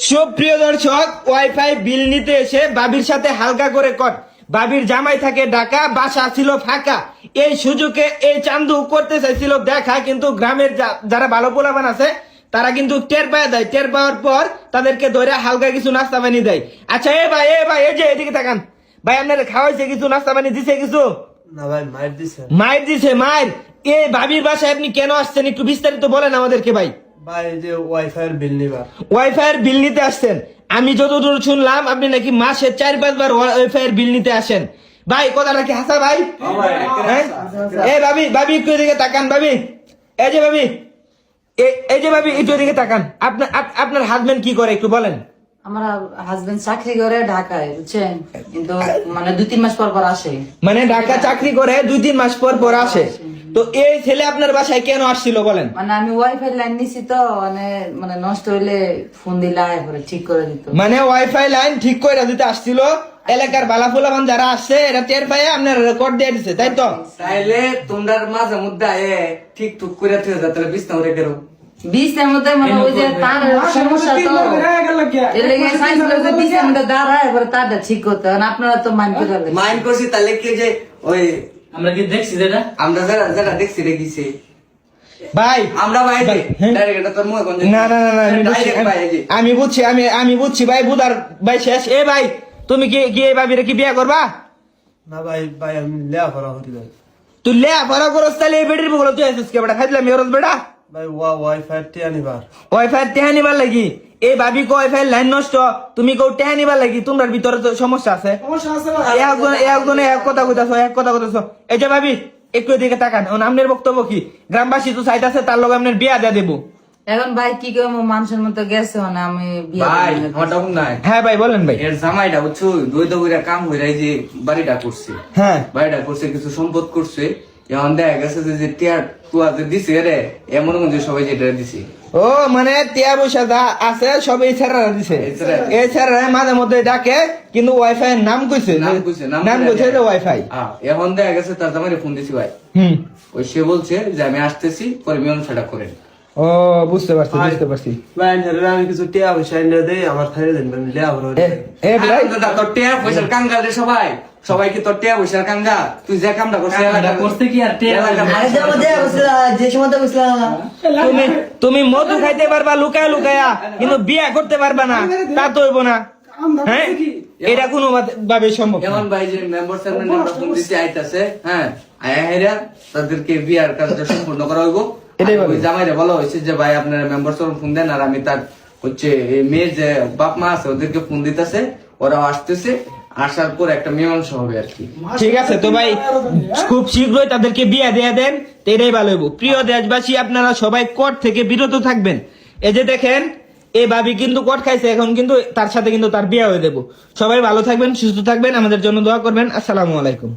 সুপ্রিয় দর্শক, ওয়াইফাই বিল নিতে এসে বাবির সাথে হালকা করে কট। বাবির জামাই থাকে ঢাকা, বাসা ছিল ফাঁকা। এই সুযোগে এই চান্দু করতে চাইছিল দেখা, কিন্তু গ্রামের যারা ভালো পোলাপান আছে তারা কিন্তু টের পাওয়া দেয়। টের পাওয়ার পর তাদেরকে ধরে হালকা কিছু নাস্তা পানি দেয়। আচ্ছা এ ভাই এই যে এদিকে তাকান ভাই, আপনারা খাওয়াইছে কিছু, নাস্তা পানি দিছে কিছু? না ভাই, মাইর দিছে। মায়ের দিছে? মায়ের? এই বাবির বাসায় আপনি কেন আসছেন একটু বিস্তারিত বলেন আমাদেরকে ভাই। ভাই যে ওয়াইফাই এর বিল নিবা। ওয়াইফাই এর বিল নিতে আসছেন? আমি যতদূর শুনলাম আপনি নাকি মাসে 4-5 বার ওয়াইফাই এর বিল নিতে আসেন। ভাই কথাটা কি হাসা ভাই? এই ভাবি একটু এদিকে তাকান ভাবি। এই যে ভাবি, এই যে ভাবি একটু এদিকে তাকান। আপনার হাজবেন্ড কি করে একটু বলেন। আমার হাজবেন্ড চাকরি করে ঢাকায়, বুঝছেন, কিন্তু মানে 2-3 মাস পর পর আসে। মানে ঢাকা চাকরি করে 2-3 মাস পর পর আসে। তো এই ছেলে আপনার বাসায় কেন আসছিল বলেন? মানে আমি ওয়াইফাই লাইন নিছি তো, মানে নষ্ট হইলে ফোন দিলে পরে ঠিক করে দিত। মানে ওয়াইফাই লাইন ঠিক করে দিতে আসছিল। এলাকার বালাফুলাবান যারা আসছে এরা টের পায় আপনার রেকর্ড দিয়ে দিচ্ছে, তাই তো? তাইলে তোমরা মাঝে মধ্যে ঠিক টুক করে থেকে যাতে বিছনা উঠে গেল 20টার মধ্যে মানে ওই যে তার সমস্যা তো, এর লেগে সাইন্স করে 20টার মধ্যে দাঁড়ায় পরে তারটা ঠিক করতে হয়। আপনারা তো মাইন্ড করে মাইন্ড করছি, তাহলে কি যে ওই আমরা কি দেখছি যেটা আমরা যারা দেখছি রেখেছি ভাই আমরা ভাই হ্যাঁ? ডাইরেক্ট এটা তোর মুখে না আমি বুঝছি ভাই, বুধার ভাই শেষ। এ ভাই তুমি কি এই ভাবিরে কি বিয়ে করবা? না ভাই, ভাই আমি লেয়া করা হরি ভাই। তুই লে ভরা করস তাহলে এই বেটির বগল তুই আসিস কে বেটা? খাইলাম এরস বেটা ভাই ওয়াইফাই টিয়া নিবার। ওয়াইফাই টেহা নিবার লাগি? এই ভাবি কো ওয়াইফাই লাইন নষ্ট, তুমি কো টেহা নিবার লাগি? তোমার ভিতরে তো সমস্যা আছে। একজনে এক কথা কইতাছো। এই যে ভাবি একটু এদিকে তাকান। আপনার বক্তব্য কি? গ্রামবাসী তো চাইতে আছে তার লগে আপনার বিয়া দিয়ে দেবো। এখন ভাই কি করবো, মানুষের মতো গেছে মানে আমি বিয়ে ভাই করবো না। আমার তখন নাই। হ্যাঁ ভাই বলেন ভাই। এর জামাইটা বুঝছো দই দইরা কাম হইরা যে বাড়িটা করছে, হ্যাঁ বাড়িটা করছে, কিছু সম্পদ করছে। এখন দেখা গেছে যে টিয়ার টুয়া যে দিছে রে, এমন যে সবাই যেটা দিছে। ও মানে টিয়া পয়সা যা আছে সব এই ছেড়া দিছে। এই ছেড়া মাঝে মধ্যে ডাকে, কিন্তু ওয়াইফাই এর নাম কইছে যে ওয়াইফাই। এখন দেখা গেছে তার জামাইরে ফোন দিছি ভাই, ওই সে বলছে যে আমি আসতেছি, পরে মীমাংসাটা করেন। ও বুঝতে পারছি। ভাই আমি কিছু টিয়া পয়সা এনে দেই, আমার খাইয়ে দেন, আমি লেয়া করা হরি। এ ভাই তোর টিয়া পয়সার কাঙ্গাল রে সবাই কি তোর টিয়া পয়সার কাঙ্গা? তুই যে কামটা করছিস করতে কি আর তুমি মধু খাইতে পারবা লুকায়া, কিন্তু বিয়া করতে পারবা না, তা তো হইব না। হ্যাঁ এটা কোনো ভাবে সম্ভব না। এমন ভাই যে মেম্বার সাহেবের নামটা ফোন দিতে আইতাছে, হ্যাঁ আয়া হেরা তাদেরকে বিয়ার কাজটা সম্পূর্ণ করা হইব। ওই জামাইরে বলা হয়েছে যে ভাই আপনারা মেম্বার সাহেব ফোন দেন, আর আমি তার হচ্ছে মেয়ের যে বাপ মা আছে ওদেরকে ফোন দিতেছে, ওরাও আসতেছে, আসার পর একটা মীমাংসা হবে আর কি। ঠিক আছে তো ভাই, খুব শীঘ্রই তাদেরকে বিয়া দিয়ে দেন, তো এটাই ভালো হইব। প্রিয় দেশবাসী, আপনারা সবাই কোর্ট থেকে বিরত থাকবেন। এই যে দেখেন এই ভাবি কিন্তু কোর্ট খাইছে, এখন কিন্তু তার সাথে কিন্তু তার বিয়া হয়ে দেবো। সবাই ভালো থাকবেন, সুস্থ থাকবেন, আমাদের জন্য দোয়া করবেন। আসসালামু আলাইকুম।